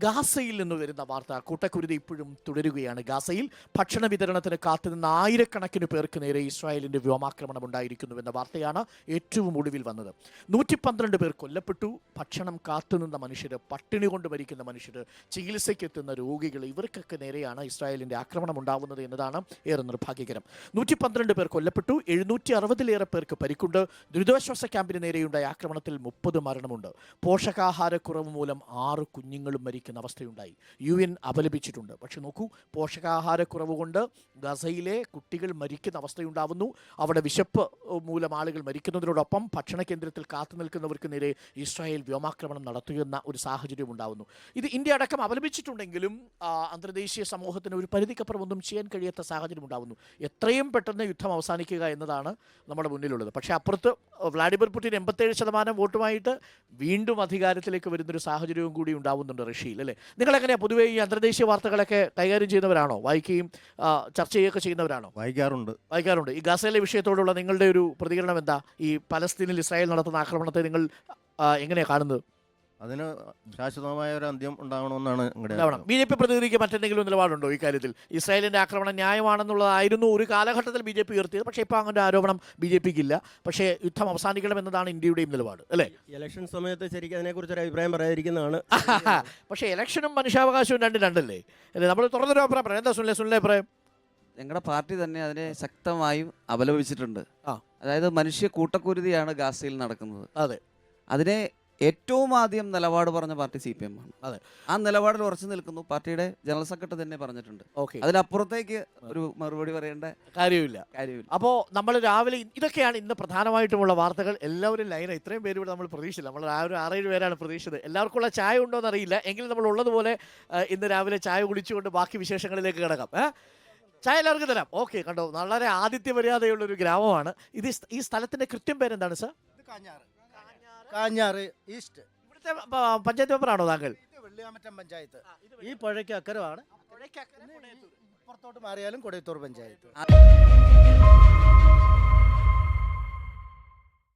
ഗാസയിൽ നിന്ന് വരുന്ന വാർത്ത കൂട്ടക്കുരുതി ഇപ്പോഴും തുടരുകയാണ്. ഗാസയിൽ ഭക്ഷണ വിതരണത്തിന് കാത്തുനിന്ന ആയിരക്കണക്കിന് പേർക്ക് നേരെ ഇസ്രായേലിന്റെ വ്യോമാക്രമണം ഉണ്ടായിരിക്കുന്നുവെന്ന വാർത്തയാണ് ഏറ്റവും ഒടുവിൽ വന്നത്. 112 പേർ കൊല്ലപ്പെട്ടു. ഭക്ഷണം കാത്തുനിന്ന മനുഷ്യർ, പട്ടിണി കൊണ്ട് മരിക്കുന്ന മനുഷ്യർ, ചികിത്സയ്ക്കെത്തുന്ന രോഗികൾ, ഇവർക്കൊക്കെ നേരെയാണ് ഇസ്രായേലിന്റെ ആക്രമണം ഉണ്ടാവുന്നത് എന്നതാണ് ഏറെ നിർഭാഗ്യകരം. 112 പേർ കൊല്ലപ്പെട്ടു, 760-ലേറെ പേർക്ക് പരിക്കുണ്ട്. ദുരിതാശ്വാസ ക്യാമ്പിന് നേരെയുണ്ടായ ആക്രമണത്തിൽ 30 മരണമുണ്ട്. പോഷകാഹാരക്കുറവ് മൂലം 6 കുഞ്ഞുങ്ങളും മരിക്കുന്ന അവസ്ഥയുണ്ടായി. UN അപലപിച്ചിട്ടുണ്ട്. പക്ഷെ നോക്കൂ, പോഷകാഹാരക്കുറവ് കൊണ്ട് ഗസയിലെ കുട്ടികൾ മരിക്കുന്ന അവസ്ഥയുണ്ടാവുന്നു. അവിടെ വിശപ്പ് മൂലം ആളുകൾ മരിക്കുന്നതിനോടൊപ്പം ഭക്ഷണ കേന്ദ്രത്തിൽ കാത്തു നിൽക്കുന്നവർക്ക് നേരെ ഇസ്രായേൽ വ്യോമാക്രമണം നടത്തുന്ന ഒരു സാഹചര്യം ഉണ്ടാവുന്നു. ഇത് ഇന്ത്യ അടക്കം അപലപിച്ചിട്ടുണ്ടെങ്കിലും അന്തർദേശീയ സമൂഹത്തിന് ഒരു പരിധിക്കപ്പുറം ഒന്നും ചെയ്യാൻ കഴിയാത്ത സാഹചര്യം ഉണ്ടാവുന്നു. എത്രയും പെട്ടെന്ന് യുദ്ധം അവസാനിക്കുക എന്നതാണ് നമ്മുടെ മുന്നിലുള്ളത്. പക്ഷേ അപ്പുറത്ത് വ്ളാഡിമിർ പുടിൻ 87% വോട്ടുമായിട്ട് വീണ്ടും അധികാരത്തിലേക്ക് വരുന്നൊരു സാഹചര്യവും കൂടി ഉണ്ടാവുന്നുണ്ട് റഷ്യയിൽ, അല്ലേ? നിങ്ങളെങ്ങനെയാണ് പൊതുവേ ഈ അന്തർദേശീയ വാർത്തകളൊക്കെ കൈകാര്യം ചെയ്യുന്നവരാണോ? വായിക്കുകയും ചർച്ച ചെയ്യുകയൊക്കെ ചെയ്യുന്നവരാണോ? വായിക്കാറുണ്ട്. ഈ ഗാസയിലെ വിഷയത്തോടുള്ള നിങ്ങളുടെ ഒരു പ്രതികരണം എന്താ? ഈ പലസ്തീനിൽ ഇസ്രായേൽ നടത്തുന്ന ആക്രമണത്തെ നിങ്ങൾ എങ്ങനെയാണ് കാണുന്നത്? അതിന് ശാശ്വതമായ ഒരു അന്ത്യം ഉണ്ടാവണമെന്നാണ്. BJP പ്രതിനിധിക്ക് മറ്റെന്തെങ്കിലും നിലപാടുണ്ടോ ഈ കാര്യത്തിൽ? ഇസ്രായേലിന്റെ ആക്രമണം ന്യായമാണെന്നുള്ളതായിരുന്നു ഒരു കാലഘട്ടത്തിൽ BJP ഉയർത്തിയത്. പക്ഷേ ഇപ്പോൾ അങ്ങനെ ആരോപണം BJPക്ക് ഇല്ല. പക്ഷേ യുദ്ധം അവസാനിക്കണം എന്നതാണ് ഇന്ത്യയുടെയും നിലപാട്, അല്ലേ? ഇലക്ഷൻ സമയത്ത് ശരിക്കും അതിനെക്കുറിച്ച് ഒരു അഭിപ്രായം പറയാതിരിക്കുന്നതാണ്. പക്ഷേ ഇലക്ഷനും മനുഷ്യാവകാശവും രണ്ടല്ലേ? അല്ലേ? നമ്മൾ തുറന്നൊരു അഭിപ്രായം പറയാം. എന്താ സുനിലെ അഭിപ്രായം? ഞങ്ങളുടെ പാർട്ടി തന്നെ അതിനെ ശക്തമായും അപലപിച്ചിട്ടുണ്ട്. അതായത് മനുഷ്യ കൂട്ടക്കുരുതിയാണ് ഗാസയിൽ നടക്കുന്നത്. അതെ, അതിനെ ഏറ്റവും ആദ്യം നിലപാട് പറഞ്ഞ പാർട്ടി CPM ആണ്. അതെ, ആ നിലപാടിൽ ഉറച്ചു നിൽക്കുന്നു. പാർട്ടിയുടെ ജനറൽ സെക്രട്ടറി തന്നെ പറഞ്ഞിട്ടുണ്ട്. അതിനപ്പുറത്തേക്ക് ഒരു മറുപടി പറയേണ്ട കാര്യമില്ല. അപ്പോൾ നമ്മൾ രാവിലെ ഇതൊക്കെയാണ് ഇന്ന് പ്രധാനമായിട്ടുമുള്ള വാർത്തകൾ. എല്ലാവരും ലൈന ഇത്രയും പേര് ഇവിടെ നമ്മൾ പ്രതീക്ഷിച്ചില്ല. നമ്മൾ ആ ഒരു 6-7 പേരാണ് പ്രതീക്ഷിച്ചത്. എല്ലാവർക്കും ഉള്ള ചായ ഉണ്ടോ എന്നറിയില്ല. എങ്കിലും നമ്മൾ ഉള്ളതുപോലെ ഇന്ന് രാവിലെ ചായ കുടിച്ചുകൊണ്ട് ബാക്കി വിശേഷങ്ങളിലേക്ക് കിടക്കാം. ചായ എല്ലാവർക്കും തരാം. ഓക്കെ, കണ്ടോ, വളരെ ആതിഥ്യ മര്യാദയുള്ളൊരു ഗ്രാമമാണ് ഇത്. ഈ സ്ഥലത്തിന്റെ കൃത്യം പേരെന്താണ് സർ? കാഞ്ഞാറ് ഈസ്റ്റ്. ഇവിടുത്തെ പഞ്ചായത്ത് മെമ്പറാണോ താങ്കൾ? വെള്ളിയാമറ്റം പഞ്ചായത്ത്. ഈ പുഴയ്ക്ക് അക്കരമാണ്. പുറത്തോട്ട് മാറിയാലും കൊടയത്തൂർ പഞ്ചായത്ത്.